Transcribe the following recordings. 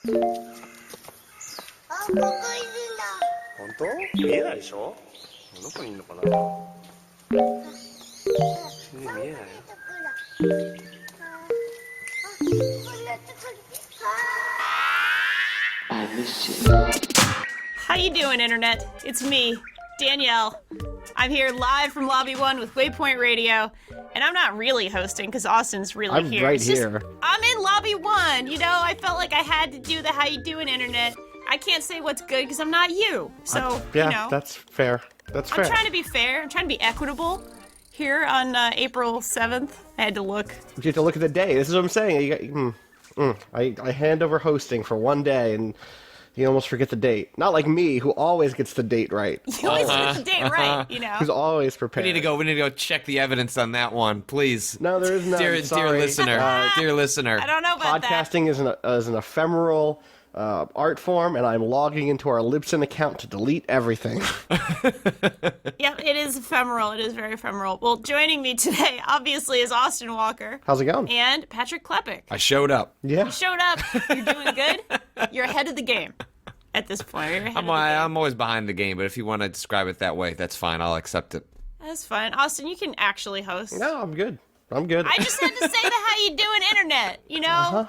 あ、ここいるんだ。本当？見えないでしょ？どこにいるのかな？見えないよ。I miss you. How you doing, Internet? It's me, Danielle. I'm here live from Lobby 1 with Waypoint Radio, and I'm not really hosting because Austin's really I'm here. right It's just- here. I'm in Lobby 1, you know? I felt like I had to do the How you doing, Internet. I can't say what's good because I'm not you. So, Yeah, you know. that's fair. That's fair. I'm trying to be fair. I'm trying to be equitable. Here on April 7th, I had to look. You have to look at the day. This is what I'm saying. I hand over hosting for one day, and you almost forget the date. Not like me, who always gets the date right. You always get the date right, you know? Who's always We prepared. need to go check the evidence on that one, please. No, there is none. Dear Sorry. listener, dear listener. I don't know about that. Podcasting is an ephemeral art form, and I'm logging into our Libsyn account to delete everything. Yep, it is ephemeral. It is very ephemeral. Well, joining me today, obviously, is Austin Walker. How's it going? And Patrick Klepek. I showed up. Yeah. You showed up. You're doing good. You're ahead of the game at this point. You're ahead of the game. I'm always behind the game, but if you want to describe it that way, that's fine. I'll accept it. That's fine. Austin, you can actually host. No, I'm good. I'm good. I just had to say the how you doing internet, you know? Uh-huh.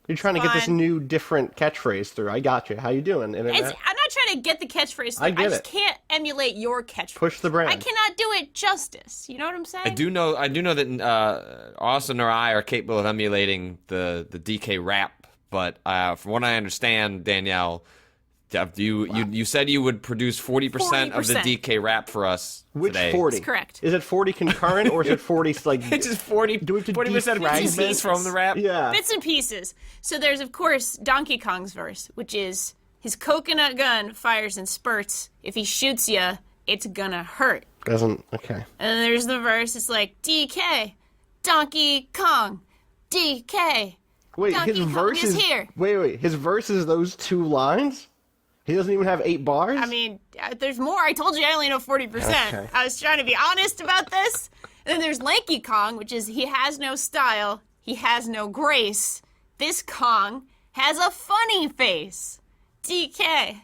You're trying to get this Fine. new, different catchphrase through. I got you. How you doing, Internet? I'm not trying to get the catchphrase. I get just it. can't emulate your catchphrase. Push the brand. I cannot do it justice. You know what I'm saying? I do know that Austin or I are capable of emulating the DK rap, but from what I understand, Danielle, you said you would produce 40% of the 40%. DK rap for us Which today. 40? That's correct. Is it 40 concurrent, or is it 40 like... It's just 40. Do we have to 40% of defrag pieces this? from the rap. Yeah. Bits and pieces. So there's, of course, Donkey Kong's verse, which is, his coconut gun fires in spurts. If he shoots ya, it's gonna hurt. Doesn't... Okay. And then there's the verse, it's like, DK, Donkey Kong, DK. Wait, Donkey his Kong verse is here. Wait. His verse is those 2 lines? He doesn't even have 8 bars? I mean, there's more. I told you I only know 40%. Okay. I was trying to be honest about this. And then there's Lanky Kong, which is, he has no style, he has no grace. This Kong has a funny face. DK,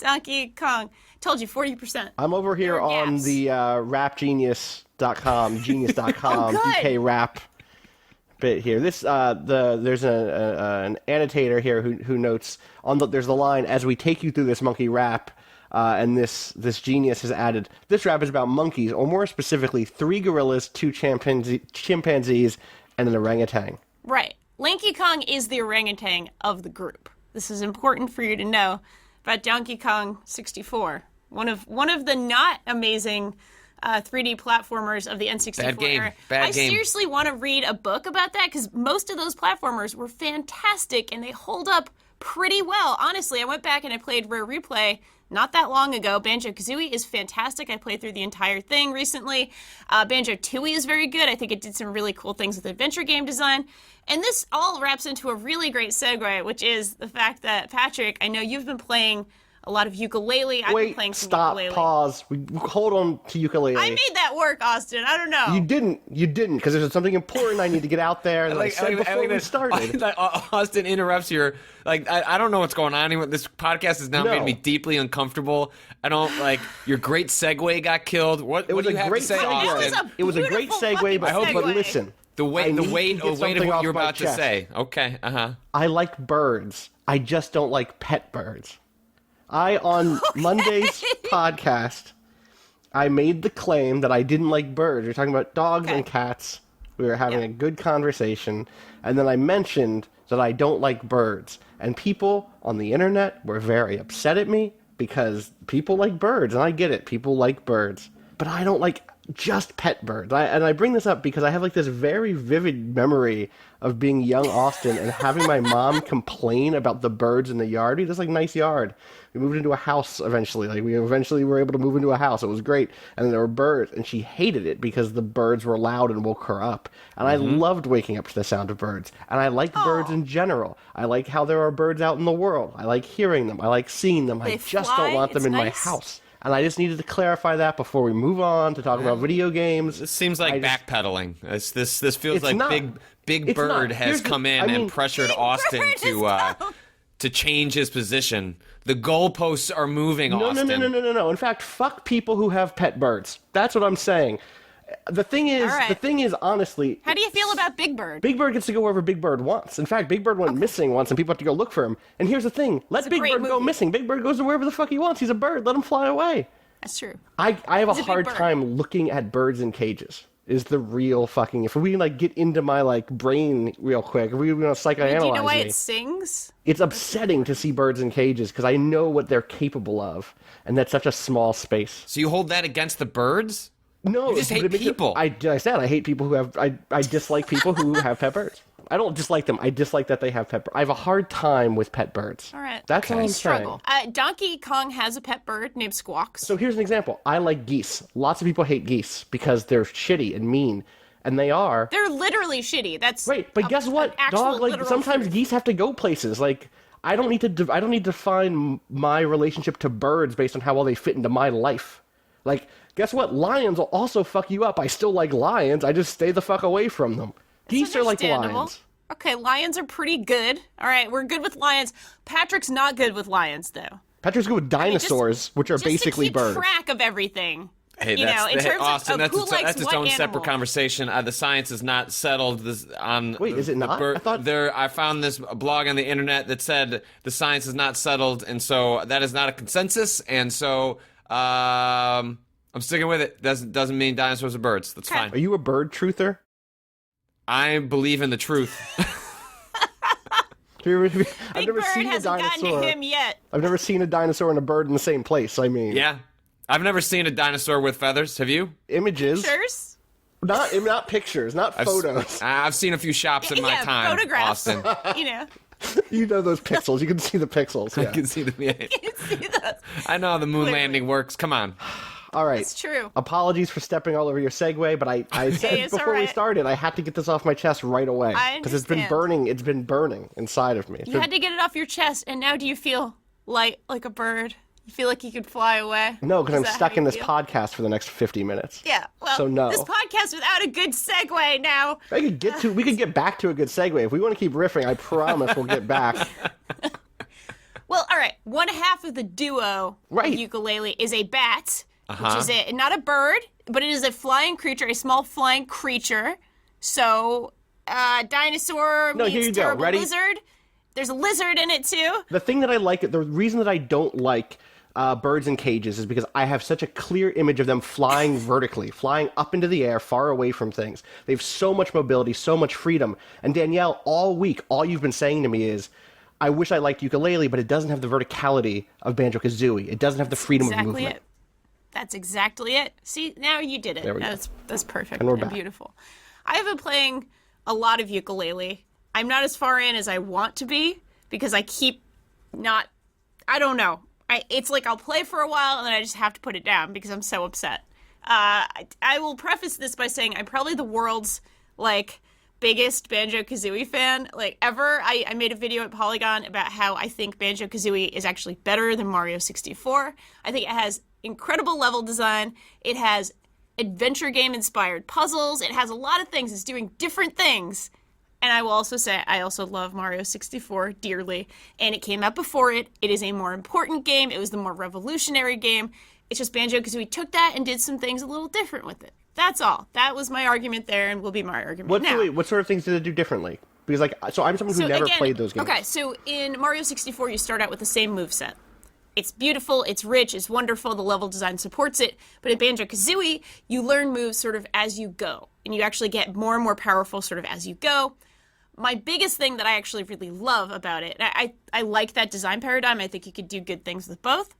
Donkey Kong. Told you, 40%. I'm over here There are on gaps. the rapgenius.com, genius.com, Oh, good. DK rap bit here. This there's an annotator here who notes there's the line, as we take you through this monkey rap, and this genius has added, this rap is about monkeys, or more specifically 3 gorillas, 2 chimpanzees, and an orangutan. Right. Lanky Kong is the orangutan of the group. This is important for you to know about Donkey Kong 64. One of the not amazing 3D platformers of the N64 Bad game. era. Bad I game. seriously want to read a book about that because most of those platformers were fantastic and they hold up pretty well. Honestly, I went back and I played Rare Replay not that long ago. Banjo-Kazooie is fantastic. I played through the entire thing recently. Banjo-Tooie is very good. I think it did some really cool things with adventure game design. And this all wraps into a really great segue, which is the fact that, Patrick, I know you've been playing a lot of Yooka-Laylee. I've been playing some stop, Yooka-Laylee. pause. We hold on to Yooka-Laylee. I made that work, Austin. I don't know. You didn't, because there's something important I need to get out there that I said before we started. Austin interrupts your, I don't know what's going on anymore. This podcast has now No. made me deeply uncomfortable. I don't, your great segue got killed. What It was do you a have great to say, segue. Austin? It was a great beautiful segue, but, fucking but segue. listen. The weight I of need to get what something you're off my about to chest. say. Okay, I like birds. I just don't like pet birds. On Monday's podcast, I made the claim that I didn't like birds. We were talking about dogs Okay. and cats. We were having a good conversation. And then I mentioned that I don't like birds. And people on the internet were very upset at me because people like birds. And I get it. People like birds. But I don't like just pet birds. And I bring this up because I have this very vivid memory of being young Austin and having my mom complain about the birds in the yard. We had this nice yard. We moved into a house eventually. We eventually were able to move into a house. It was great. And then there were birds, and she hated it because the birds were loud and woke her up. And I loved waking up to the sound of birds. And I like birds in general. I like how there are birds out in the world. I like hearing them. I like seeing them. They I just fly. don't want them It's in my nice. house. And I just needed to clarify that before we move on to talk about video games. This seems like backpedaling. This feels It's like not. Big It's Bird not. has Here's come the- in I mean, and pressured Big Austin Bird to has come. to change his position. The goalposts are moving, Austin. No. In fact, fuck people who have pet birds. That's what I'm saying. The thing is, honestly... How do you feel about Big Bird? Big Bird gets to go wherever Big Bird wants. In fact, Big Bird went missing once, and people have to go look for him. And here's the thing. Let Big Bird go missing. Big Bird goes to wherever the fuck he wants. He's a bird. Let him fly away. That's true. I have a hard time looking at birds in cages. Is the real fucking... If we, like, get into my, like, brain real quick, if we want to psychoanalyze Do you know why me, it sings? it's upsetting to see birds in cages, because I know what they're capable of, and that's such a small space. So you hold that against the birds? No, you just hate people. I said I hate people who have... I dislike people who have pet birds. I don't dislike them. I dislike that they have pet birds. I have a hard time with pet birds. All right. That's all I'm struggle. saying. Donkey Kong has a pet bird named Squawks. So here's an example. I like geese. Lots of people hate geese because they're shitty and mean. And they are. They're literally shitty. That's right. But guess what, dog? Like sometimes geese have to go places. Like I don't need to. I don't need to define my relationship to birds based on how well they fit into my life. Like guess what? Lions will also fuck you up. I still like lions. I just stay the fuck away from them. Geese are like lions. Okay, lions are pretty good. All right, we're good with lions. Patrick's not good with lions, though. Patrick's good with dinosaurs, which are basically birds. Just to keep track of everything. Hey, you know, in terms Austin, of who likes that's its what own animal. separate conversation. The science is not settled on. Wait, is it not? I thought I found this blog on the internet that said the science is not settled, and so that is not a consensus. And so I'm sticking with it. Doesn't mean dinosaurs are birds. That's fine. Are you a bird truther? I believe in the truth. I've never Bird seen a hasn't dinosaur. gotten to him yet. I've never seen a dinosaur and a bird in the same place. I mean, Yeah, I've never seen a dinosaur with feathers. Have you? images, Pictures? not pictures, not photos. I've seen a few shops in my time, photographs. Austin. You know. You know those pixels. You can see the pixels. I Yeah. can see them. Yeah. You see those. I know how the moon landing works. Come on. All right. It's true. Apologies for stepping all over your segue, but I said it's before we alright. started I had to get this off my chest right away I because it's been understand. burning. It's been burning inside of me. You had to get it off your chest, and now do you feel light like a bird? You feel like you could fly away? No, because Is I'm that stuck how in you this feel? podcast for the next 50 minutes. Yeah, well, So no. this podcast without a good segue now. We could get back to a good segue. If we want to keep riffing, I promise we'll get back. Well, all right. One half of the duo Right. of Yooka-Laylee is a bat, Uh-huh. which is not a bird, but it is a flying creature, a small flying creature. So, dinosaur No, here meets you go. terrible Ready? lizard. There's a lizard in it too. The thing that I like, the reason that I don't like birds in cages is because I have such a clear image of them flying vertically, flying up into the air, far away from things. They have so much mobility, so much freedom. And Danielle, all week, all you've been saying to me is, I wish I liked Yooka-Laylee, but it doesn't have the verticality of Banjo-Kazooie. It doesn't have the freedom of Exactly movement. it. That's exactly it. See, now you did it. There we go. That's perfect And we're back. beautiful. I have been playing a lot of Yooka-Laylee. I'm not as far in as I want to be because I keep not. I don't know. It's like I'll play for a while and then I just have to put it down because I'm so upset. I will preface this by saying I'm probably the world's biggest Banjo-Kazooie fan ever. I made a video at Polygon about how I think Banjo-Kazooie is actually better than Mario 64. I think it has incredible level design. It has adventure game inspired puzzles. It has a lot of things. It's doing different things. And I will also say I also love Mario 64 dearly. And it came out before it. It is a more important game. It was the more revolutionary game. It's just Banjo-Kazooie took that and did some things a little different with it. That's all. That was my argument there and will be my argument now. What sort of things did it do differently? Because I'm someone who never played those games. Okay, so in Mario 64, you start out with the same moveset. It's beautiful, it's rich, it's wonderful, the level design supports it. But in Banjo-Kazooie, you learn moves sort of as you go. And you actually get more and more powerful sort of as you go. My biggest thing that I actually really love about it, I like that design paradigm. I think you could do good things with both.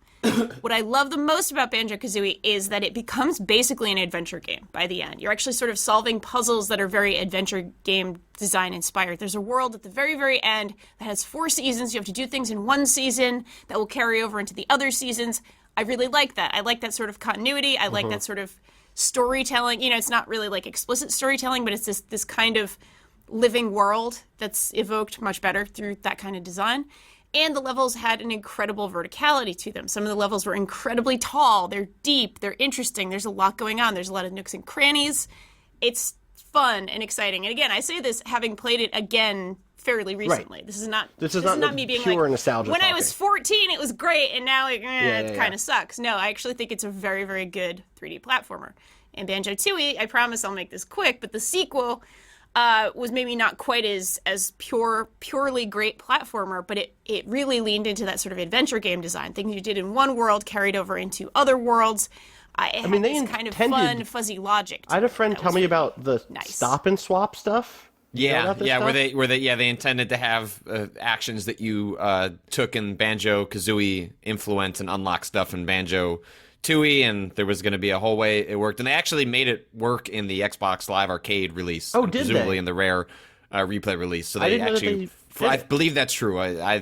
What I love the most about Banjo-Kazooie is that it becomes basically an adventure game by the end. You're actually sort of solving puzzles that are very adventure game design inspired. There's a world at the very, very end that has 4 seasons. You have to do things in one season that will carry over into the other seasons. I really like that. I like that sort of continuity. I like that sort of storytelling. It's not really explicit storytelling, but it's this kind of living world that's evoked much better through that kind of design. And the levels had an incredible verticality to them. Some of the levels were incredibly tall. They're deep. They're interesting. There's a lot going on. There's a lot of nooks and crannies. It's fun and exciting. And again, I say this having played it again fairly recently. This is not me being pure like, nostalgia when I talking. was 14 it was great and now it yeah. kind of sucks. No, I actually think it's a very, very good 3D platformer. And Banjo-Tooie, I promise I'll make this quick, but the sequel was maybe not quite as purely great platformer, but it really leaned into that sort of adventure game design. Things you did in one world carried over into other worlds. It had they this kind of fun, fuzzy logic. I had a friend tell me about the nice. stop and swap stuff. Yeah, stuff? where they intended to have actions that you took in Banjo-Kazooie influence and unlock stuff in Banjo-Tooie, and there was going to be a whole way it worked. And they actually made it work in the Xbox Live Arcade release. Oh, did presumably they? in the Rare replay release. So I they didn't know that actually, I believe that's true. I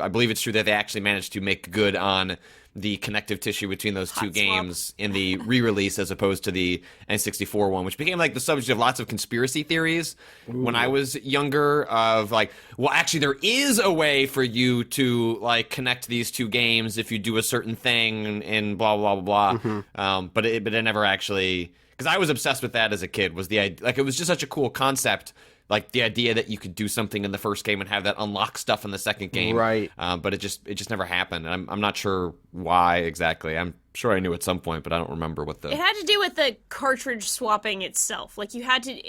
believe it's true that they actually managed to make good on the connective tissue between those two games in the re-release as opposed to the N64 one, which became like the subject of lots of conspiracy theories when I was younger of like, well, actually there is a way for you to like connect these two games if you do a certain thing and blah, blah, blah, blah. But it never actually, because I was obsessed with that as a kid, was the idea, like it was just such a cool concept. Like the idea that you could do something in the first game and have that unlock stuff in the second game, right? But it just never happened, and I'm not sure why exactly. I'm sure I knew at some point, but I don't remember what the. It had to do with the cartridge swapping itself. Like you had to,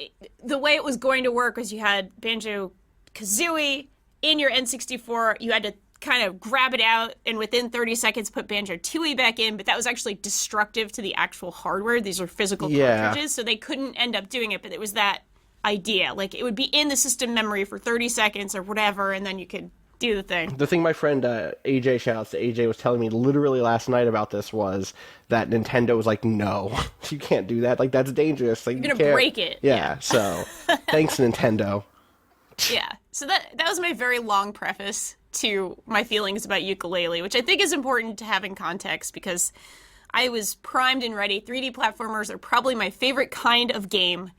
the way it was going to work was you had Banjo-Kazooie in your N64. You had to kind of grab it out and within 30 seconds put Banjo-Tooie back in, but that was actually destructive to the actual hardware. These are physical cartridges, so they couldn't end up doing it. But it was that idea, like it would be in the system memory for 30 seconds or whatever, and then you could do the thing. The thing my friend AJ, shouts to AJ, was telling me literally last night about this was that Nintendo was like, no, you can't do that, like that's dangerous, like you're gonna break it. Yeah. So thanks Nintendo. Yeah, so that was my very long preface to my feelings about Yooka-Laylee, which I think is important to have in context because I was primed and ready. 3D platformers are probably my favorite kind of game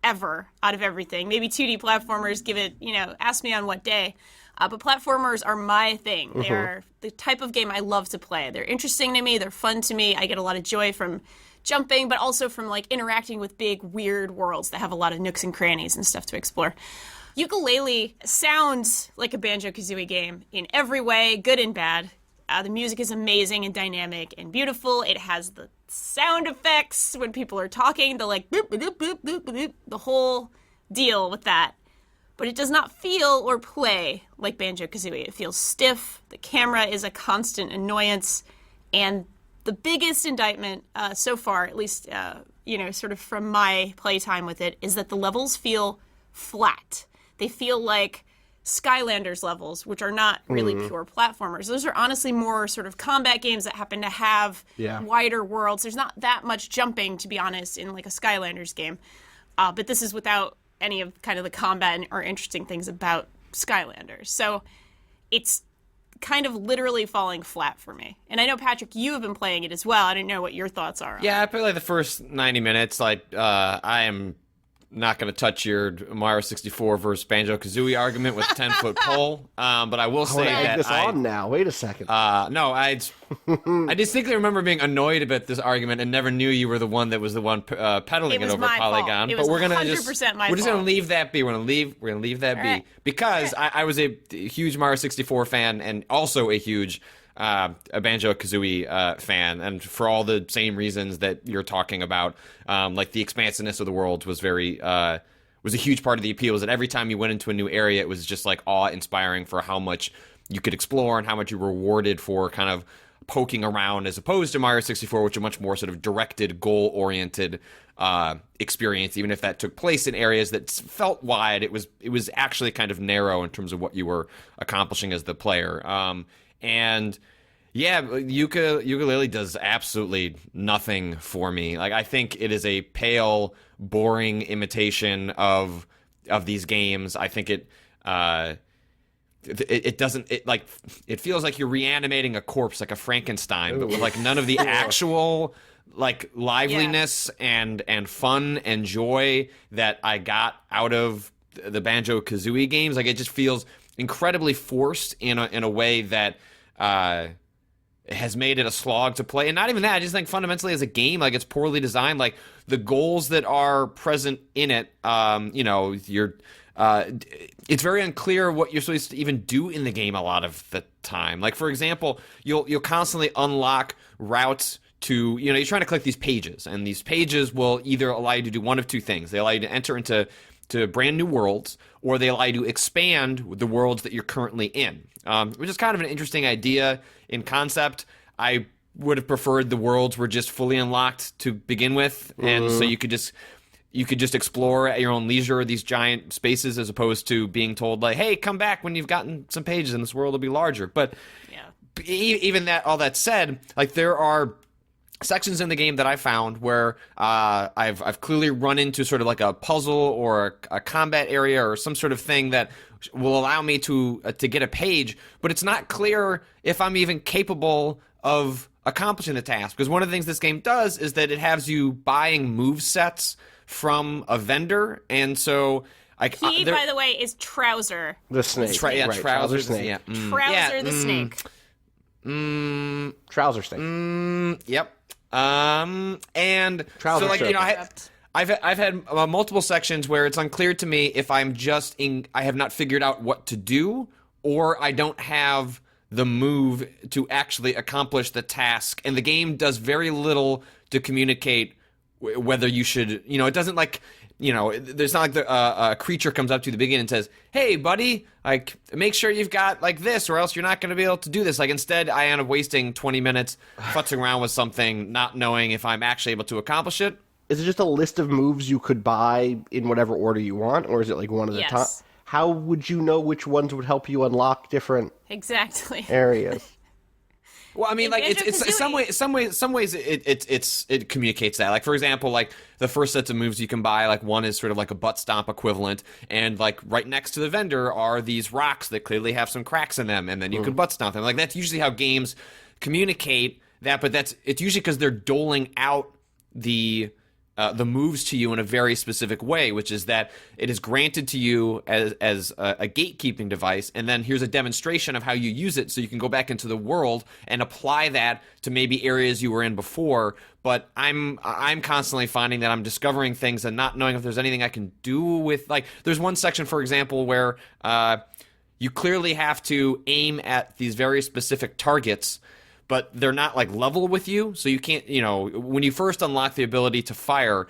ever out of everything. Maybe 2D platformers, give it, ask me on what day. But platformers are my thing. They are the type of game I love to play. They're interesting to me. They're fun to me. I get a lot of joy from jumping, but also from like interacting with big, weird worlds that have a lot of nooks and crannies and stuff to explore. Yooka-Laylee sounds like a Banjo-Kazooie game in every way, good and bad. The music is amazing and dynamic and beautiful. It has the sound effects when people are talking, the like boop, boop, boop, boop, boop, the whole deal with that. But it does not feel or play like Banjo-Kazooie. It feels stiff. The camera is a constant annoyance. And the biggest indictment so far, at least, sort of from my playtime with it, is that the levels feel flat. They feel like Skylanders levels, which are not really pure platformers. Those are honestly more sort of combat games that happen to have wider worlds. There's not that much jumping, to be honest, in like a Skylanders game. But this is without any of kind of the combat or interesting things about Skylanders. So it's kind of literally falling flat for me. And I know, Patrick, you have been playing it as well. I didn't know what your thoughts are on Yeah, it. I played like the first 90 minutes. Like, I am not going to touch your Mario 64 versus Banjo-Kazooie argument with a 10-foot pole, but I will say that this on now. Wait a second. No, I distinctly remember being annoyed about this argument and never knew you were the one that was the one peddling it over my fault. Polygon. It But was we're gonna 100% my we're just gonna fault. leave that be. We're gonna leave that All be right. because I was a huge Mario 64 fan and also a huge a Banjo-Kazooie fan, and for all the same reasons that you're talking about, like the expansiveness of the world was was a huge part of the appeal. Is that every time you went into a new area, it was just like awe-inspiring for how much you could explore and how much you were rewarded for kind of poking around, as opposed to Mario 64, which is a much more sort of directed, goal-oriented experience. Even if that took place in areas that felt wide, it was actually kind of narrow in terms of what you were accomplishing as the player. And yeah, Yooka-Laylee does absolutely nothing for me. Like, I think it is a pale, boring imitation of these games. I think it doesn't, it feels like you're reanimating a corpse, like a Frankenstein, but with like none of the actual like liveliness and fun and joy that I got out of the Banjo-Kazooie games. Like, it just feels incredibly forced in a way that has made it a slog to play. And not even that, I just think fundamentally as a game, like it's poorly designed. Like the goals that are present in it, it's very unclear what you're supposed to even do in the game a lot of the time. Like for example, you'll constantly unlock routes to, you're trying to collect these pages, and these pages will either allow you to do one of two things. They allow you to enter into brand new worlds, or they allow you to expand the worlds that you're currently in, which is kind of an interesting idea in concept. I would have preferred the worlds were just fully unlocked to begin with, and so you could just explore at your own leisure these giant spaces, as opposed to being told like, hey, come back when you've gotten some pages and this world will be larger. But even that, all that said, like there are sections in the game that I found where I've clearly run into sort of like a puzzle or a combat area or some sort of thing that will allow me to get a page, but it's not clear if I'm even capable of accomplishing the task. Because one of the things this game does is that it has you buying move sets from a vendor, and so he, by the way, is Trouser the snake. Right, Trouser snake. Yeah, Trouser the snake. Trouser snake. Yep. And Trouser so like snake. I've had multiple sections where it's unclear to me if I'm just I have not figured out what to do, or I don't have the move to actually accomplish the task, and the game does very little to communicate whether you should, it doesn't like, there's not like a creature comes up to you at the beginning and says, hey, buddy, like, make sure you've got, like, this, or else you're not going to be able to do this. Like, instead, I end up wasting 20 minutes futzing around with something, not knowing if I'm actually able to accomplish it. Is it just a list of moves you could buy in whatever order you want, or is it like one at a time? How would you know which ones would help you unlock different areas? Well, I mean, like it's some ways it communicates that. Like for example, like the first sets of moves you can buy, like one is sort of like a butt stomp equivalent, and like right next to the vendor are these rocks that clearly have some cracks in them, and then you can butt stomp them. Like that's usually how games communicate that, but it's usually because they're doling out the moves to you in a very specific way, which is that it is granted to you as a gatekeeping device, and then here's a demonstration of how you use it so you can go back into the world and apply that to maybe areas you were in before. But I'm constantly finding that I'm discovering things and not knowing if there's anything I can do with, like, there's one section, for example, where you clearly have to aim at these very specific targets, but they're not like level with you, so you can't, when you first unlock the ability to fire,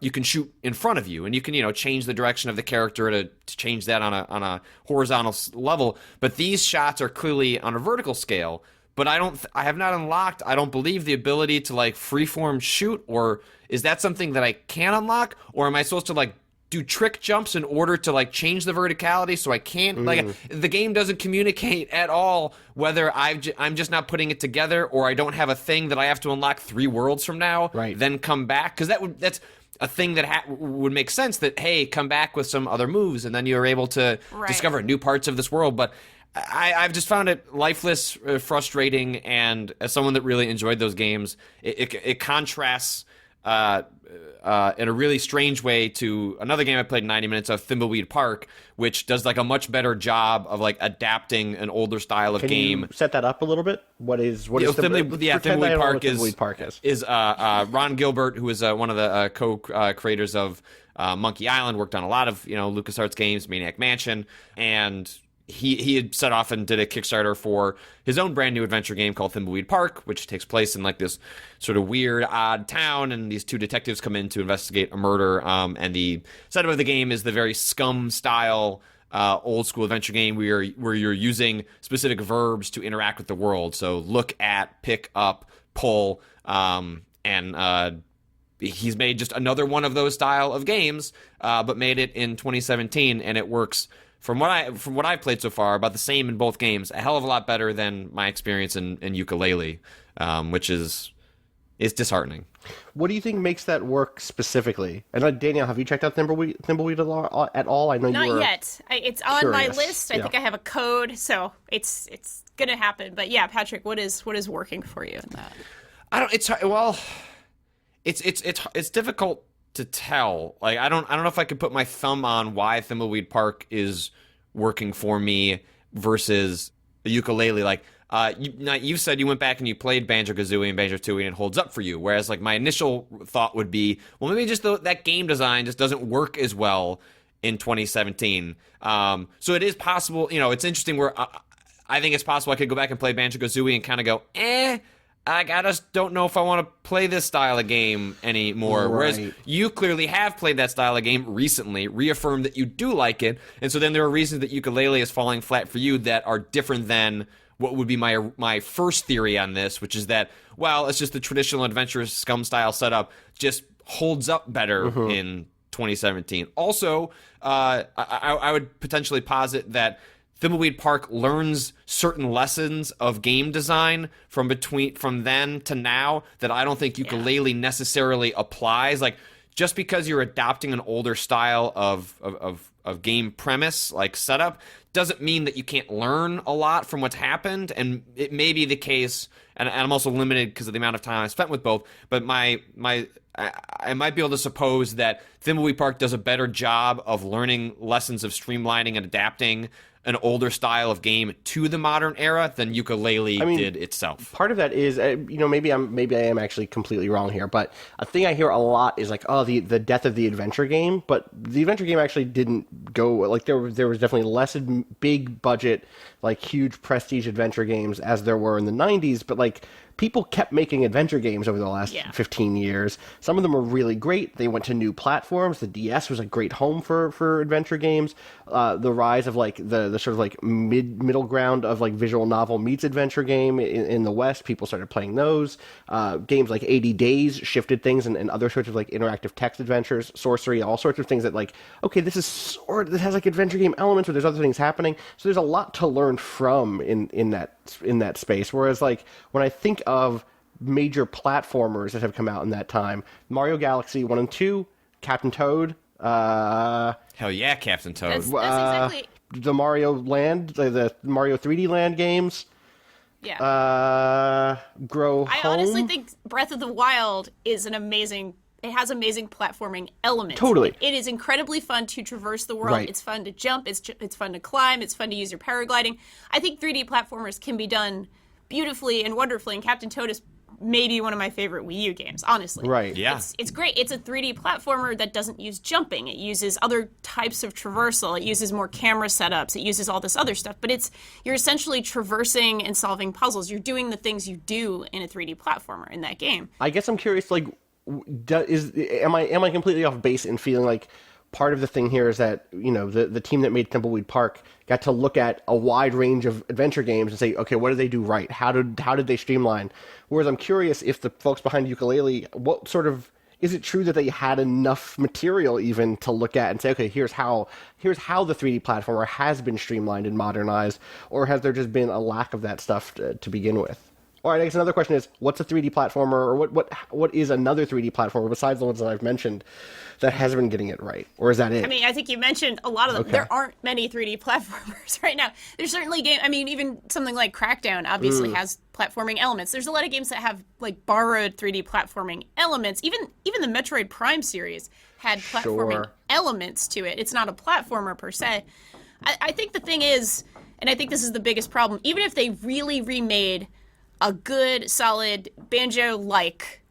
you can shoot in front of you, and you can, change the direction of the character to change that on a horizontal level. But these shots are clearly on a vertical scale. But I have not unlocked, I don't believe, the ability to like freeform shoot, or is that something that I can unlock, or am I supposed to like do trick jumps in order to like change the verticality so I can't like the game doesn't communicate at all whether I'm just not putting it together, or I don't have a thing that I have to unlock 3 worlds from now, then come back, because that's a thing that would make sense, that hey, come back with some other moves and then you're able to discover new parts of this world. But I've just found it lifeless, frustrating, and as someone that really enjoyed those games, it contrasts in a really strange way to another game I played 90 minutes of, Thimbleweed Park, which does like a much better job of like adapting an older style of game. Can you set that up a little bit? What is Thimbleweed Park is Ron Gilbert, who is one of the co-creators of Monkey Island, worked on a lot of LucasArts games, Maniac Mansion, and he had set off and did a Kickstarter for his own brand new adventure game called Thimbleweed Park, which takes place in like this sort of weird, odd town, and these 2 detectives come in to investigate a murder. And the setup of the game is the very Scum style old school adventure game where you're using specific verbs to interact with the world. So look at, pick up, pull, and he's made just another one of those style of games, but made it in 2017, and it works. From what I've played so far, about the same in both games. A hell of a lot better than my experience in Yooka-Laylee, which is disheartening. What do you think makes that work specifically? And Danielle, have you checked out Thimbleweed at all? I know not you were yet. It's on curious. my list. I think I have a code, so it's gonna happen. But yeah, Patrick, what is working for you in that? It's difficult to tell. Like I don't know if I could put my thumb on why Thimbleweed Park is working for me versus a Yooka-Laylee. Like You said you went back and you played Banjo-Kazooie and Banjo-Tooie and it holds up for you. Whereas like my initial thought would be, well, maybe just that game design just doesn't work as well in 2017. So it is possible. It's interesting where I think it's possible I could go back and play Banjo-Kazooie and kind of go, I just don't know if I want to play this style of game anymore. Right. Whereas you clearly have played that style of game recently, reaffirmed that you do like it, and so then there are reasons that Yooka-Laylee is falling flat for you that are different than what would be my first theory on this, which is that, well, it's just the traditional adventurous Scum style setup just holds up better in 2017. Also, I would potentially posit that Thimbleweed Park learns certain lessons of game design from then to now that I don't think Yooka-Laylee necessarily applies. Like, just because you're adopting an older style of game premise, like setup, doesn't mean that you can't learn a lot from what's happened. And it may be the case, and I'm also limited because of the amount of time I spent with both, but I might be able to suppose that Thimbleweed Park does a better job of learning lessons of streamlining and adapting an older style of game to the modern era than Yooka-Laylee did itself. Part of that is, maybe I am actually completely wrong here, but a thing I hear a lot is like, oh, the death of the adventure game. But the adventure game actually didn't go like there was definitely less big budget, like huge prestige adventure games as there were in the 90s. But like people kept making adventure games over the last 15 years. Some of them were really great. They went to new platforms. The DS was a great home for adventure games. The rise of like the sort of like middle ground of like visual novel meets adventure game in the West, people started playing those. Games like 80 Days shifted things, and other sorts of like interactive text adventures, sorcery, all sorts of things that like, okay, this has like adventure game elements, or there's other things happening. So there's a lot to learn from in that space. Whereas like when I think of major platformers that have come out in that time, Mario Galaxy 1 and 2, Captain Toad, Hell yeah, Captain Toad. That's exactly... the Mario Land, the Mario 3D Land games. Yeah. Grow I Home. honestly think Breath of the Wild is it has amazing platforming elements. Totally. It is incredibly fun to traverse the world. Right. It's fun to jump. It's fun to climb. It's fun to use your paragliding. I think 3D platformers can be done beautifully and wonderfully, and Captain Toad is maybe one of my favorite Wii U games, honestly. Right. Yeah. It's great. It's a 3D platformer that doesn't use jumping. It uses other types of traversal. It uses more camera setups. It uses all this other stuff. But you're essentially traversing and solving puzzles. You're doing the things you do in a 3D platformer in that game. I guess I'm curious, like, am I completely off base in feeling like part of the thing here is that, the team that made Thimbleweed Park got to look at a wide range of adventure games and say, okay, what did they do right? How did they streamline? Whereas I'm curious if the folks behind Yooka-Laylee, what sort of, is it true that they had enough material even to look at and say, okay, here's how the 3D platformer has been streamlined and modernized, or has there just been a lack of that stuff to begin with? All right, I guess another question is, what's a 3D platformer, or what is another 3D platformer besides the ones that I've mentioned that hasn't been getting it right? Or is that it? I mean, I think you mentioned a lot of them. Okay. There aren't many 3D platformers right now. There's certainly even something like Crackdown obviously has platforming elements. There's a lot of games that have like borrowed 3D platforming elements. Even the Metroid Prime series had platforming elements to it. It's not a platformer per se. I think the thing is, and I think this is the biggest problem, even if they really remade a good, solid Banjo-like,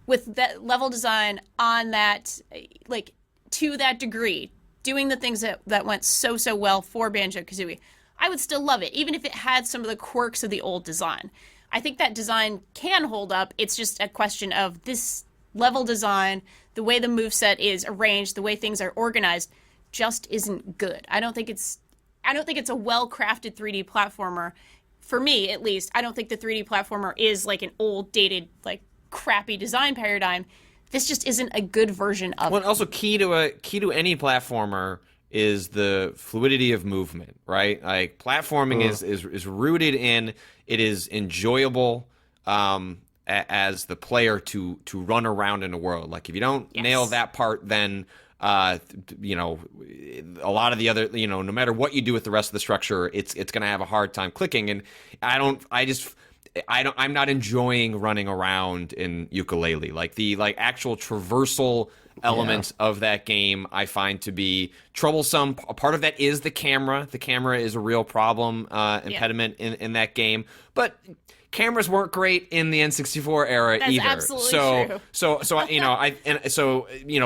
with that level design on that, like, to that degree, doing the things that went so well for Banjo-Kazooie, I would still love it, even if it had some of the quirks of the old design. I think that design can hold up. It's just a question of this level design, the way the moveset is arranged, the way things are organized, just isn't good. I don't think it's a well-crafted 3D platformer. For me, at least, I don't think the 3D platformer is like an old, dated, like crappy design paradigm. This just isn't a good version of it. Well, also key to any platformer is the fluidity of movement, right? Like platforming is rooted in it is enjoyable as the player to run around in a world. Like if you don't nail that part, then a lot of the other, no matter what you do with the rest of the structure, it's going to have a hard time clicking. And I'm not enjoying running around in Yooka-Laylee. Like the actual traversal elements of that game I find to be troublesome. A part of that is the camera. The camera is a real problem, impediment in that game. But cameras weren't great in the N64 era That's either. absolutely true.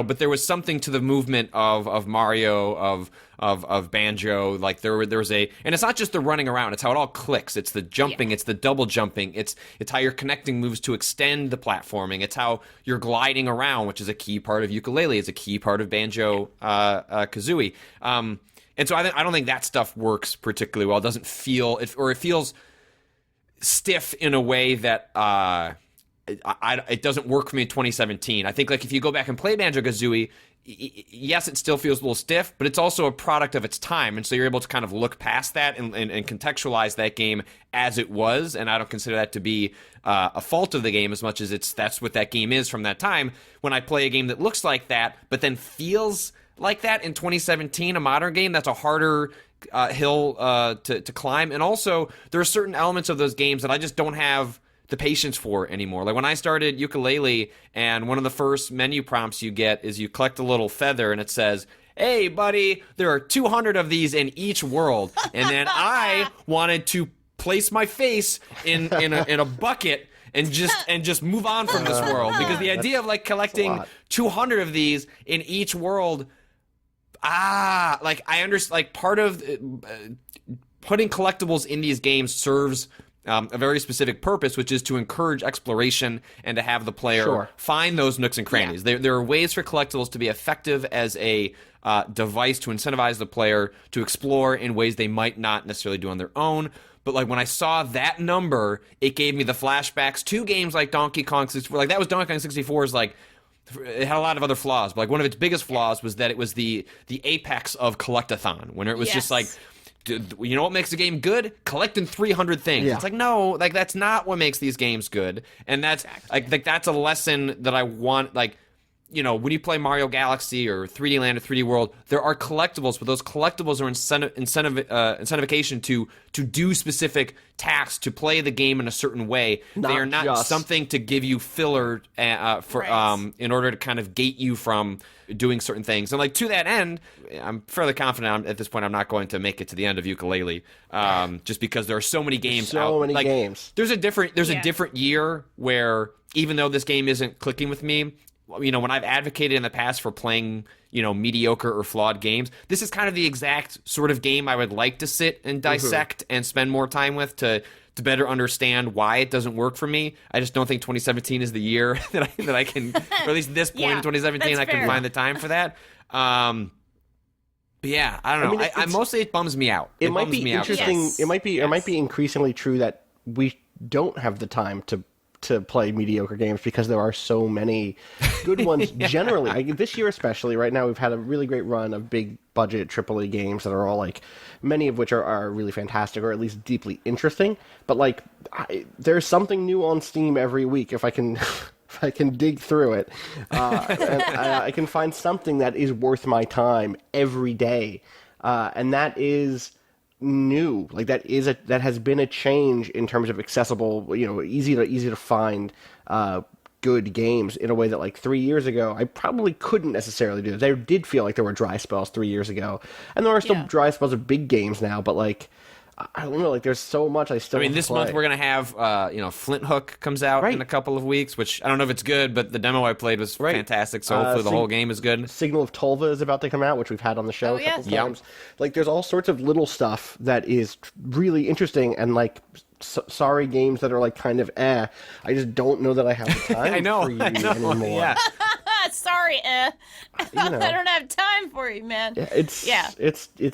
But there was something to the movement of Mario, of Banjo. Like there was and it's not just the running around, it's how it all clicks. It's the jumping, it's the double jumping, it's how you're connecting moves to extend the platforming, it's how you're gliding around, which is a key part of Yooka-Laylee, it's a key part of Banjo-Kazooie. And so I don't think that stuff works particularly well. It doesn't feel, it feels stiff in a way that it doesn't work for me in 2017. I think like if you go back and play Banjo-Kazooie, yes, it still feels a little stiff, but it's also a product of its time, and so you're able to kind of look past that and contextualize that game as it was, and I don't consider that to be a fault of the game as much as that's what that game is from that time. When I play a game that looks like that, but then feels like that in 2017, a modern game, that's a harder hill to climb. And also, there are certain elements of those games that I just don't have the patience for anymore. Like when I started Yooka-Laylee, and one of the first menu prompts you get is you collect a little feather, and it says, "Hey, buddy, there are 200 of these in each world." And then I wanted to place my face in a bucket and just move on from this world, because the idea of like collecting 200 of these in each world, like I understand, like part of putting collectibles in these games serves a very specific purpose, which is to encourage exploration and to have the player find those nooks and crannies. There are ways for collectibles to be effective as a device to incentivize the player to explore in ways they might not necessarily do on their own. But like when I saw that number, it gave me the flashbacks to games like Donkey Kong 64. Like that was Donkey Kong 64's like, it had a lot of other flaws, but like one of its biggest flaws was that it was the apex of collectathon, when it was just like, you know what makes a game good? Collecting 300 things. It's like, no, like that's not what makes these games good. And that's like that's a lesson that I want. Like, you know, when you play Mario Galaxy or 3D Land or 3D World, there are collectibles, but those collectibles are incentivization to do specific tasks, to play the game in a certain way. They are not something to give you filler in order to kind of gate you from doing certain things. And like to that end, I'm fairly confident at this point I'm not going to make it to the end of Yooka-Laylee, just because there are so many games out. So many games. There's a different year where, even though this game isn't clicking with me, you know, when I've advocated in the past for playing, you know, mediocre or flawed games, this is kind of the exact sort of game I would like to sit and dissect and spend more time with to better understand why it doesn't work for me. I just don't think 2017 is the year that I can, or at least this point in 2017, I can find the time for that. But yeah, I don't know. I mostly it bums me out. It might be interesting. Yes. It might be increasingly true that we don't have the time to play mediocre games, because there are so many good ones generally. This year especially, right now, we've had a really great run of big budget AAA games that are all like, many of which are really fantastic, or at least deeply interesting. But like, there's something new on Steam every week if I can if I can dig through it. And I can find something that is worth my time every day. And that is new. Like that has been a change in terms of accessible, you know, easy to find good games in a way that like 3 years ago I probably couldn't necessarily do. There did feel like there were dry spells 3 years ago, and there are still dry spells of big games now, but like, I don't know, like there's so much I still this month we're going to have, Flint Hook comes out in a couple of weeks, which I don't know if it's good, but the demo I played was fantastic, so hopefully the whole game is good. Signal of Tolva is about to come out, which we've had on the show a couple times. Like there's all sorts of little stuff that is really interesting, and like, sorry games that are like kind of I just don't know that I have the time for you anymore. Yeah. Sorry, I don't have time for you, man. It's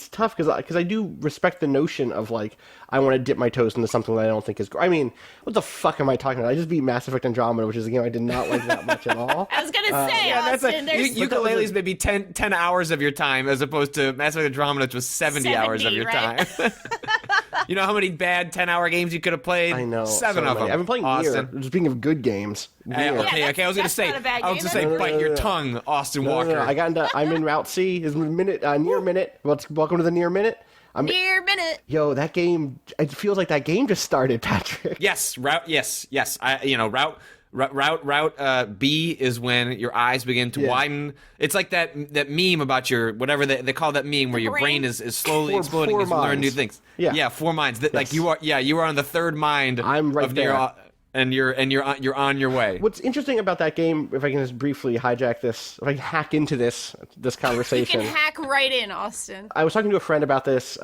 tough because I do respect the notion of like, I want to dip my toes into something that I don't think is. I mean, what the fuck am I talking about? I just beat Mass Effect Andromeda, which is a game I did not like that much at all. I was gonna say, Austin, Yooka-Laylee's maybe 10 hours of your time, as opposed to Mass Effect Andromeda, which was 70 hours of your time. You know how many bad 10-hour games you could have played? I know. 7 of them. I've been playing Nier. Speaking of good games. Okay. I was going to say, bite your tongue, Austin Walker. No, I'm in Route C. Is Nier Minute. Welcome to the Nier Minute. Nier Minute. Yo, that game. It feels like that game just started, Patrick. Yes, Route. Yes. Route. Route B is when your eyes begin to widen. It's like that meme about your whatever they call that meme where your brain is slowly exploding as you learn new things. Yeah, 4 minds. Like you are on the third mind. I'm right there. And you're on your way. What's interesting about that game, if I can just briefly hijack this, if I can hack into this conversation. You can hack right in, Austin. I was talking to a friend about this,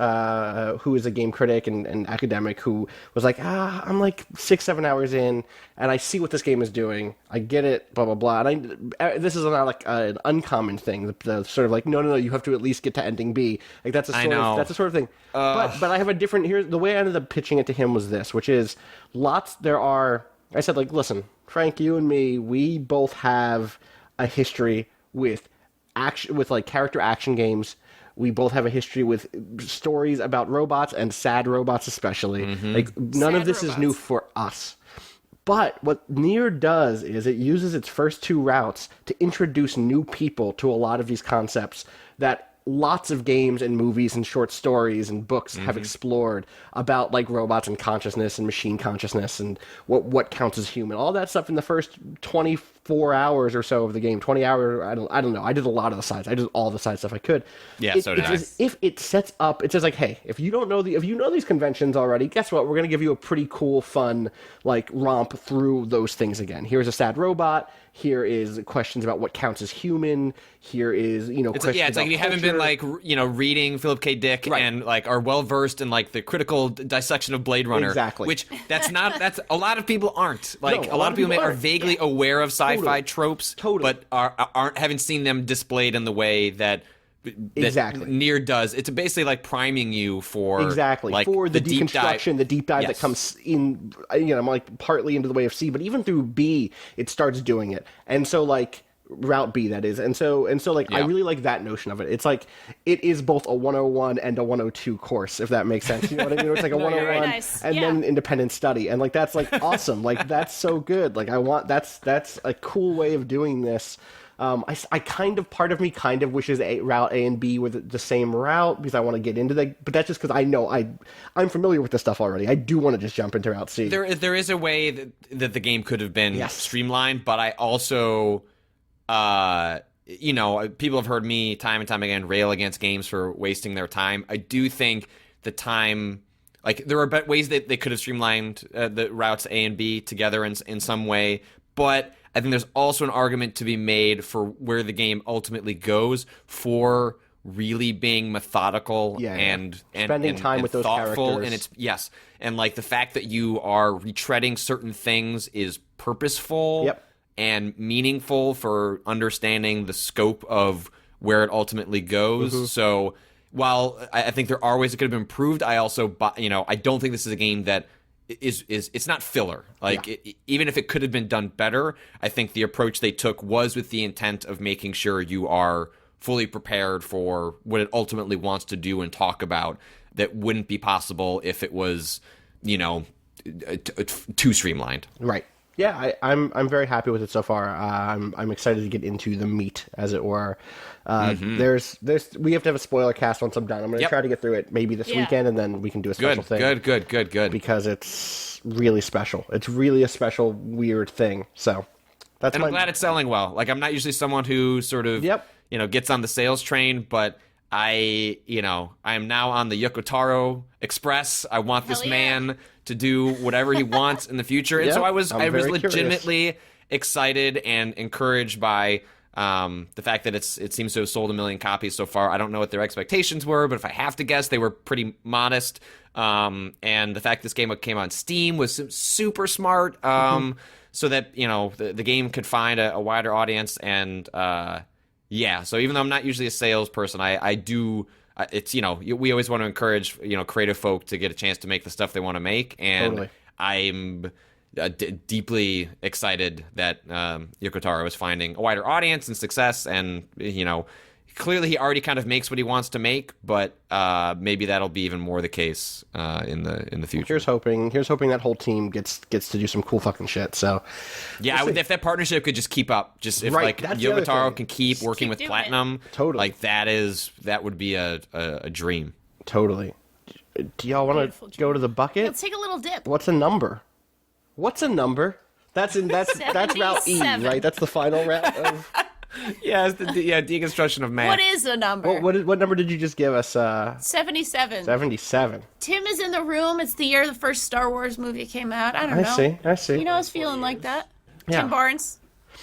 who is a game critic and academic, who was like, I'm like 6-7 hours in, and I see what this game is doing. I get it, blah blah blah. And this is not like an uncommon thing. The sort of like, no, you have to at least get to ending B. Like that's a sort of thing. But I have a different. Here's the way I ended up pitching it to him was this, which is I said, like, listen, Frank, you and me, we both have a history with like character action games. We both have a history with stories about robots and sad robots, especially. Like none of this is new for us. But what Nier does is it uses its first 2 routes to introduce new people to a lot of these concepts that lots of games and movies and short stories and books have explored about, like, robots and consciousness and machine consciousness and what counts as human. All that stuff in the first 24 hours or so of the game. 20 hours, I don't know. I did a lot of the sides. I did all the side stuff I could. Yeah, so did I. If it sets up, it says, like, hey, if you know these conventions already, guess what? We're going to give you a pretty cool, fun, like, romp through those things again. Here's a sad robot. Here is questions about what counts as human. Here is, questions it's like if you haven't been, like, reading Philip K. Dick and, like, are well versed in, like, the critical dissection of Blade Runner. Exactly. Which that's a lot of people aren't. Like, a lot of people are vaguely aware of sci-fi tropes, but haven't seen them displayed in the way that Nier does. It's basically like priming you for like, for the deconstruction, the deep dive that comes in. I'm like partly into the way of C, but even through B, it starts doing it. And so, like, route B, that is. And so like, I really like that notion of it. It's like it is both a 101 and a 102 course, if that makes sense. You know what I mean? It's like a 101 and then independent study, and like that's like awesome. Like that's so good. Like that's a cool way of doing this. I kind of, part of me kind of wishes route A and B were the same route because I want to get into that, but that's just because I know I'm familiar with this stuff already. I do want to just jump into route C. There is a way that the game could have been streamlined, but I also, people have heard me time and time again rail against games for wasting their time. I do think the time, like, there are ways that they could have streamlined the routes A and B together in some way, but I think there's also an argument to be made for where the game ultimately goes for really being methodical and spending time with those thoughtful, characters. And and like the fact that you are retreading certain things is purposeful and meaningful for understanding the scope of where it ultimately goes. So while I think there are ways it could have been improved, I also I don't think this is a game that is it's not filler. Like even if it could have been done better, I think the approach they took was with the intent of making sure you are fully prepared for what it ultimately wants to do and talk about. That wouldn't be possible if it was, too streamlined. Right. Yeah, I'm very happy with it so far. I'm excited to get into the meat, as it were. There's we have to have a spoiler cast once I'm done. I'm going to try to get through it maybe this weekend, and then we can do a special thing. Good. Because it's really special. It's really a special, weird thing. So that's. And I'm glad it's selling well. Like, I'm not usually someone who sort of gets on the sales train, but I am now on the Yoko-Taro Express. I want this man to do whatever he wants in the future. And so I was legitimately excited and encouraged by the fact that it seems to have sold 1 million copies so far. I don't know what their expectations were, but if I have to guess, they were pretty modest. And the fact this game came on Steam was super smart, so that the game could find a wider audience. And so even though I'm not usually a salesperson, I do. It's we always want to encourage creative folk to get a chance to make the stuff they want to make, and I'm deeply excited that Yoko-Taro is finding a wider audience and success, and clearly he already kind of makes what he wants to make, but maybe that'll be even more the case in the future. Here's hoping that whole team gets to do some cool fucking shit. So if that partnership could just keep up, like Yoko-Taro can keep working with Platinum, like that would be a dream. Totally. Do y'all want to go to the bucket? Let's take a little dip. What's a number? That's route E, 77. right? That's the final route of... Yeah, it's the deconstruction of man. What is the number? What number did you just give us? 77. 77. Tim is in the room. It's the year the first Star Wars movie came out. I don't know. I see. You know, I was feeling like that. Yeah. Tim Barnes.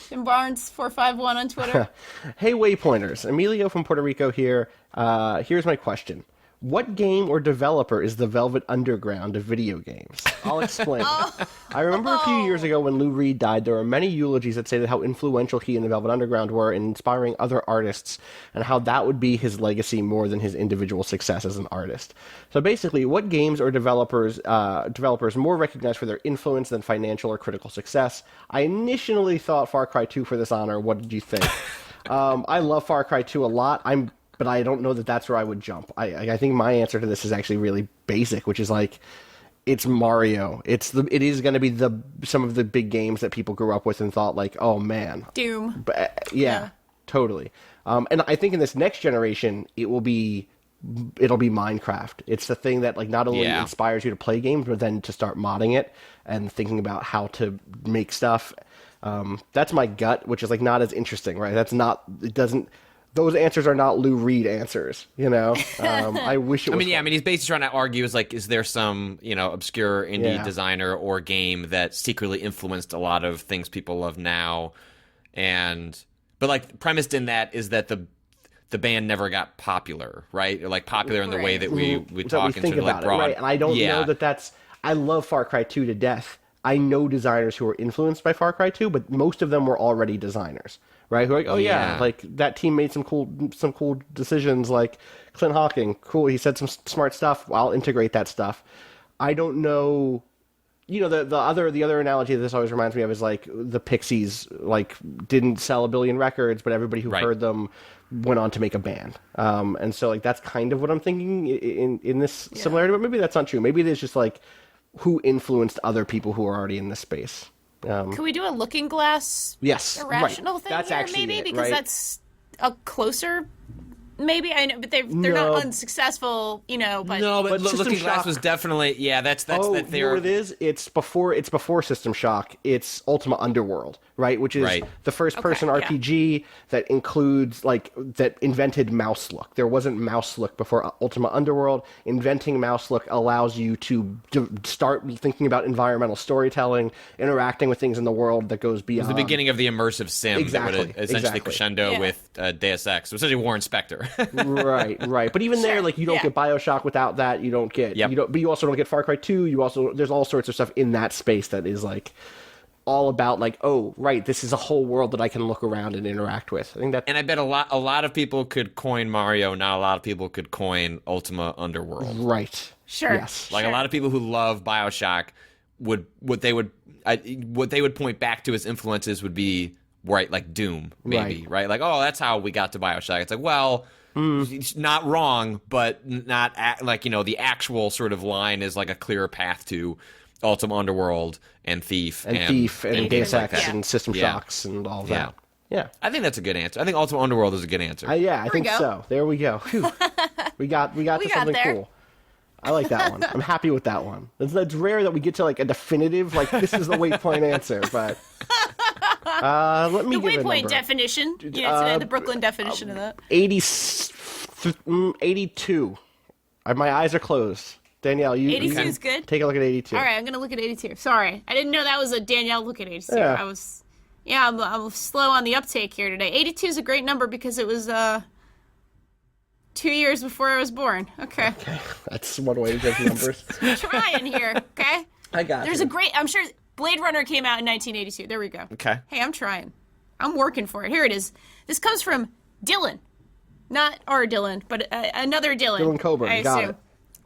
Tim Barnes 451 on Twitter. Hey, Waypointers. Emilio from Puerto Rico here. Here's my question. What game or developer is the Velvet Underground of video games? I'll explain. I remember a few years ago when Lou Reed died, there were many eulogies that stated how influential he and the Velvet Underground were in inspiring other artists and how that would be his legacy more than his individual success as an artist. So basically, what games or developers more recognized for their influence than financial or critical success? I initially thought Far Cry 2 for this honor. What did you think? I love Far Cry 2 a lot. But I don't know that that's where I would jump. I think my answer to this is actually really basic, which is like, it's Mario. It is going to be some of the big games that people grew up with and thought like, oh man, Doom. But, yeah, totally. And I think in this next generation, it'll be Minecraft. It's the thing that like not only inspires you to play games, but then to start modding it and thinking about how to make stuff. That's my gut, which is like not as interesting, right? Those answers are not Lou Reed answers, you know? I wish it was... he's basically trying to argue is there some, obscure indie designer or game that secretly influenced a lot of things people love now, but like premised in that is that the band never got popular, right? Or like popular in the way that we talk and think sort of like about broad. it, right? And I don't know that's... I love Far Cry 2 to death. I know designers who were influenced by Far Cry 2, but most of them were already designers, right? Who are like, oh yeah, like that team made some cool decisions, like Clint Hawking, cool, he said some smart stuff. I'll integrate that stuff. I don't know, the other analogy that this always reminds me of is like the Pixies, like didn't sell 1 billion records, but everybody who heard them went on to make a band. And so like that's kind of what I'm thinking in this similarity, but maybe that's not true. Maybe it is just like who influenced other people who are already in this space. Can we do a looking glass irrational thing that's here, actually maybe? It, because right? that's a closer... Maybe I know, but they're not unsuccessful, but No, but System Looking Glass Shock was definitely that's you know what it is? It's before System Shock. It's Ultima Underworld, right? Which is the first person RPG that includes that invented mouse look. There wasn't mouse look before Ultima Underworld. Inventing mouse look allows you to start thinking about environmental storytelling, interacting with things in the world that goes beyond. It was the beginning of the immersive sim that would essentially crescendo with Deus Ex. So essentially Warren Spector. right. But even there, you don't get BioShock without that. You don't get, but you also don't get Far Cry 2. There's all sorts of stuff in that space that is all about this is a whole world that I can look around and interact with. I think that, and I bet a lot of people could coin Mario. Not a lot of people could coin Ultima Underworld. Right. Sure. Yes. A lot of people who love BioShock what they would point back to as influences would be. Right, like Doom, maybe, right? Like, oh, that's how we got to BioShock. It's like, well, it's not wrong, but not the actual sort of line is like a clearer path to Ultima Underworld and Thief and Deus Ex like and System Shocks and all that. Yeah, I think that's a good answer. I think Ultima Underworld is a good answer. I think so. There we go. Whew. we got to something cool. I like that one. I'm happy with that one. It's rare that we get to a definitive this is the Waypoint answer, but. Let me the give Waypoint a number. definition. Today the Brooklyn definition of that. 82. My eyes are closed. Danielle, 82 is good. Take a look at 82. All right, I'm gonna look at 82. Sorry, I didn't know that was a Danielle look at 82. Yeah. I'm slow on the uptake here today. 82 is a great number because it was 2 years before I was born. Okay. That's one way to get numbers. Trying here. Okay. I got. There's a great. I'm sure. Blade Runner came out in 1982. There we go. Okay. Hey, I'm trying. I'm working for it. Here it is. This comes from Dylan. Not our Dylan, but another Dylan. Dylan Coburn. I Got assume.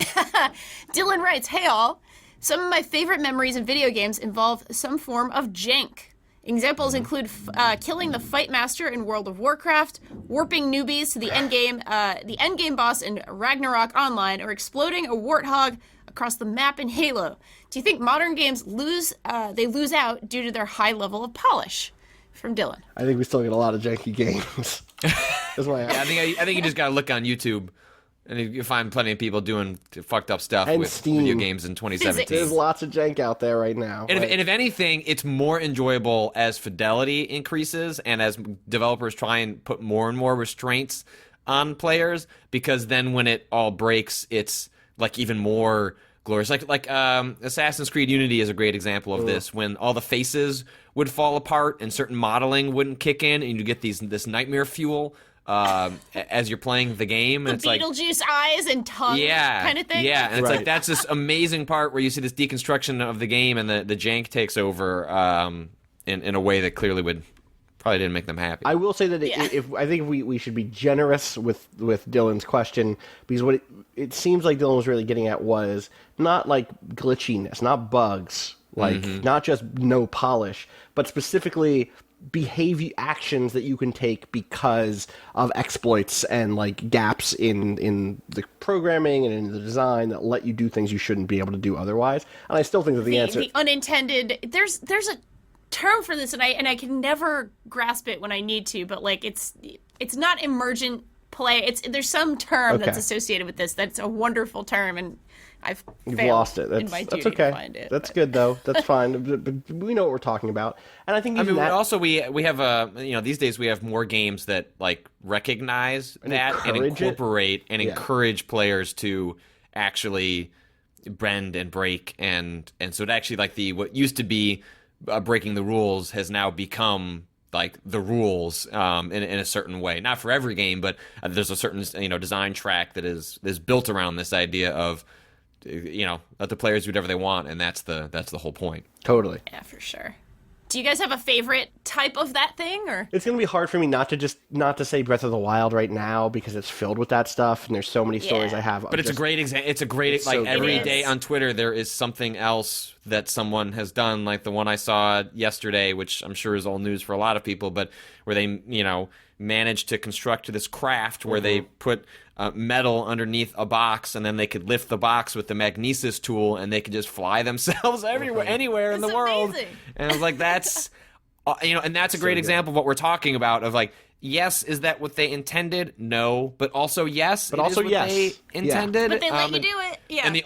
it. Dylan writes, hey all. Some of my favorite memories in video games involve some form of jank. Examples include killing the Fight Master in World of Warcraft, warping newbies to the endgame boss in Ragnarok Online, or exploding a warthog across the map in Halo. Do you think modern games lose out due to their high level of polish? From Dylan. I think we still get a lot of janky games. That's my I think you just gotta look on YouTube And you find plenty of people doing fucked up stuff And with Steam. video games in 2017. There's lots of jank out there right now. And, Like, if anything, it's more enjoyable as fidelity increases and as developers try and put more and more restraints on players, because then when it all breaks, it's like even more glorious. Like Assassin's Creed Unity is a great example of this, when all the faces would fall apart and certain modeling wouldn't kick in, and you get this nightmare fuel as you're playing the game. And The Beetlejuice eyes and tongue kind of thing. Yeah, and it's Right. like that's this amazing part where you see this deconstruction of the game, and the jank takes over in a way that clearly probably didn't make them happy. I will say that I think we should be generous with Dylan's question, because what it seems like Dylan was really getting at was not like glitchiness, not bugs, like not just no polish, but specifically behavior actions that you can take because of exploits and like gaps in the programming and in the design that let you do things you shouldn't be able to do otherwise. And I still think that the answer, the unintended. There's a term for this, and I can never grasp it when I need to. But like it's not emergent play. There's some term that's associated with this. That's a wonderful term, and you've failed lost it. in my That's duty okay. to find it, That's but- good though. That's fine. But we know what we're talking about. And I think even that, also we have these days we have more games that like recognize that and encourage it. incorporate and encourage players to actually bend and break, and so it actually like what used to be breaking the rules has now become like the rules in a certain way. Not for every game, but there's a certain design track that is built around this idea of let the players do whatever they want, and that's the whole point. totally. Yeah, for sure. Do you guys have a favorite type of that thing, or? It's going to be hard for me not to say Breath of the Wild right now, because it's filled with that stuff, and there's so many stories I have. But it's a great example. It's a great so every good. day on Twitter there is something else that someone has done, like the one I saw yesterday, which I'm sure is old news for a lot of people, but where they managed to construct this craft where they put metal underneath a box, and then they could lift the box with the magnesis tool, and they could just fly themselves anywhere in the world. Amazing. And I was like, that's and that's a great example of what we're talking about. Of like, yes, is that what they intended? No, but also yes, But it also is what yes. they Yeah. intended. But they let you do it. Yeah. And the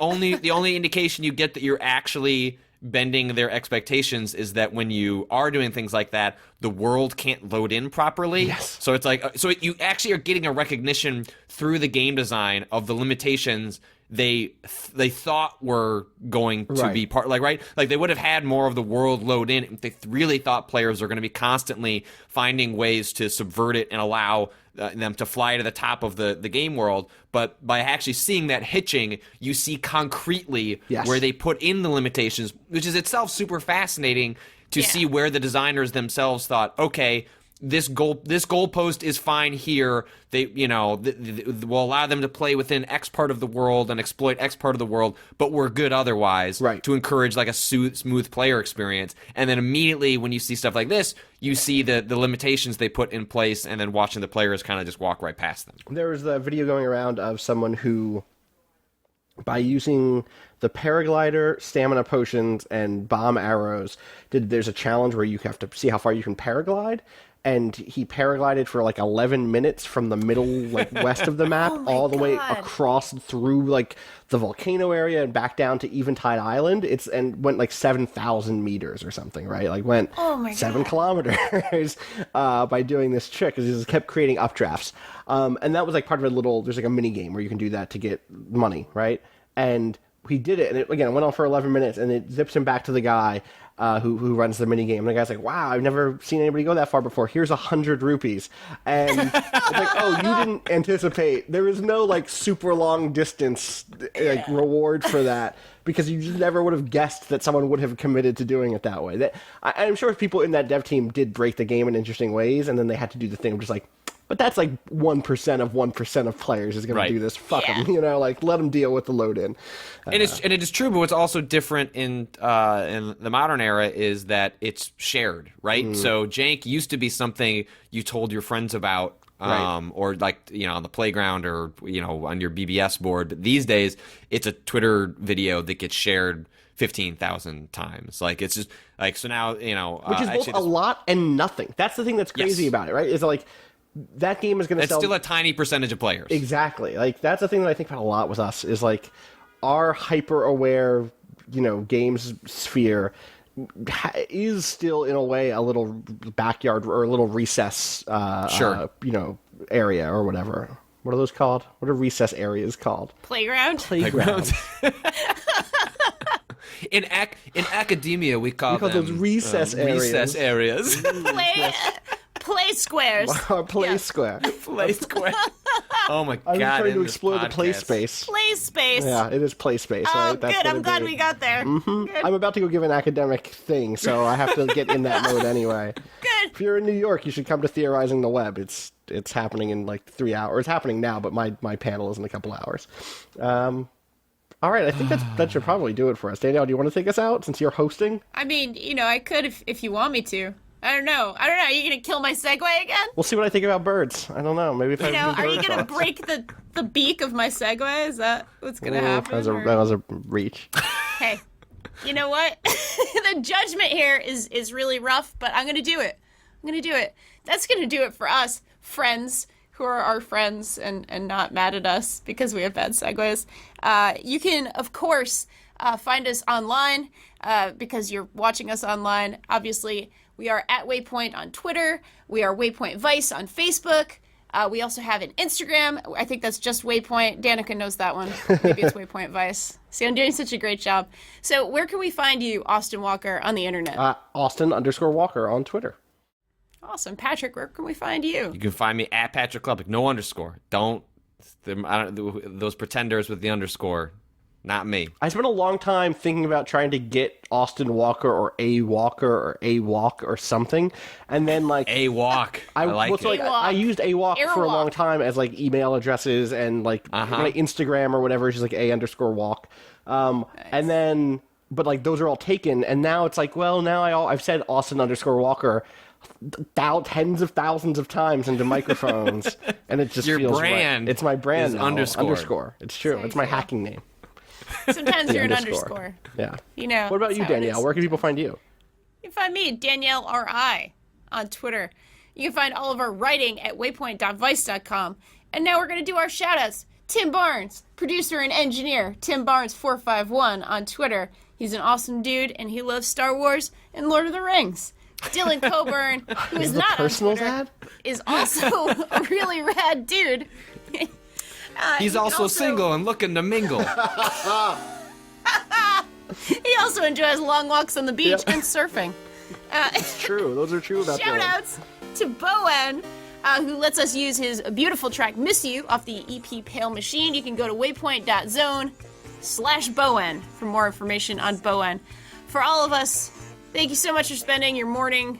only indication you get that you're actually bending their expectations is that when you are doing things like that, the world can't load in properly. Yes. So it's like you actually are getting a recognition through the game design of the limitations they thought were going to be part, like they would have had more of the world load in if they really thought players are going to be constantly finding ways to subvert it and allow them to fly to the top of the game world. But by actually seeing that hitching, you see concretely where they put in the limitations, which is itself super fascinating to see where the designers themselves thought, okay, this goalpost is fine here. They, will allow them to play within X part of the world and exploit X part of the world, but we're good otherwise, to encourage like a smooth player experience. And then immediately when you see stuff like this, you see the limitations they put in place, and then watching the players kind of just walk right past them. There was a video going around of someone who, by using the paraglider, stamina potions, and bomb arrows, there's a challenge where you have to see how far you can paraglide. And he paraglided for like 11 minutes from the middle, like west of the map, all the way across through like the volcano area and back down to Eventide Island. And went like 7,000 meters or something, right? Like went 7 kilometers by doing this trick, because he just kept creating updrafts. And that was like part of there's like a mini game where you can do that to get money, right? And he did it, and it went on for 11 minutes, and it zips him back to the guy who runs the mini game. And the guy's like, "Wow, I've never seen anybody go that far before. Here's 100 rupees." And it's like, "Oh, you didn't anticipate. There was no like super long distance like reward for that, because you just never would have guessed that someone would have committed to doing it that way." I'm sure people in that dev team did break the game in interesting ways, and then they had to do the thing of just like, but that's like 1% of 1% of players is going to do this. Fuck them, like let them deal with the load in. And it is true, but what's also different in the modern era is that it's shared, right? So jank used to be something you told your friends about, or like on the playground or on your BBS board. But these days, it's a Twitter video that gets shared 15,000 times. Like it's just like, so now which is both a lot and nothing. That's the thing that's crazy about it, right? Is like, that game is going to It's sell. still a tiny percentage of players. Exactly. Like, that's the thing that I think about a lot with us is, like, our hyper-aware, games sphere is still, in a way, a little backyard or a little recess, Sure. Area or whatever. What are those called? What are recess areas called? Playground. Playground. In academia, we call them those recess areas. Recess areas. Play squares. Our play Yes. square. Play square. Oh my I'm god! trying in to this explore the play podcast. space. Play space. Yeah, it is play space, Oh, right? That's good. what I'm it glad is. we got there. Good. I'm about to go give an academic thing, so I have to get in that mode anyway. Good. If you're in New York, you should come to Theorizing the Web. It's happening in like 3 hours. It's happening now, but my panel is in a couple hours. All right, I think that should probably do it for us. Danielle, do you want to take us out since you're hosting? I mean, I could if you want me to. I don't know. Are you gonna kill my segue again? We'll see what I think about birds. I don't know. Maybe if I do Are you bird gonna thoughts. break the beak of my segue? Is that what's gonna happen? That was a reach. Hey, you know what? The judgment here is really rough, but I'm gonna do it. That's gonna do it for us, friends who are our friends and not mad at us because we have bad segues. You can, of course, find us online because you're watching us online. Obviously, we are at Waypoint on Twitter. We are Waypoint Vice on Facebook. We also have an Instagram. I think that's just Waypoint. Danica knows that one. Maybe it's Waypoint Vice. See, I'm doing such a great job. So where can we find you, Austin Walker, on the internet? Austin_Walker on Twitter. Awesome. Patrick, where can we find you? You can find me at Patrick Klepek. No underscore. Those pretenders with the underscore. Not me. I spent a long time thinking about trying to get Austin Walker or A Walk or something, and then like A walk. I like it. like I used A Walk for a Airwalk. long time as like email addresses and like my Instagram or whatever is just like A_walk, and then but like those are all taken, and now it's like I've said Austin_Walker tens of thousands of times into microphones, and it just Your feels brand right. It's my brand is now. underscore. It's true. So It's my true. hacking name. Sometimes you're an underscore. underscore. Yeah. What about that's you, how it Danielle? is. Where can people find you? You can find me, Danielle R.I., on Twitter. You can find all of our writing at waypoint.vice.com. And now we're going to do our shout-outs. Tim Barnes, producer and engineer, Tim Barnes451 on Twitter. He's an awesome dude, and he loves Star Wars and Lord of the Rings. Dylan Coburn, who is not on personals Twitter, ad? is also a really rad dude. He's you can also single and looking to mingle. He also enjoys long walks on the beach and surfing. True. Those are true about Shout Dylan. outs to Bowen, who lets us use his beautiful track Miss You off the EP Pale Machine. You can go to waypoint.zone/Bowen for more information on Bowen. For all of us, thank you so much for spending your morning,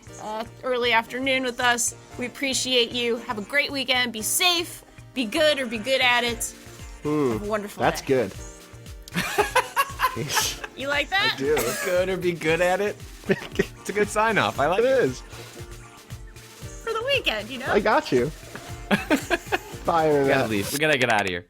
early afternoon with us. We appreciate you. Have a great weekend. Be safe, be good or be good at it. Have a wonderful That's day. good. You like that? Dude, Good or be good at it. It's a good sign off. I like it it. is. For the weekend, I got you. Bye, We Internet. gotta leave. We gotta get out of here.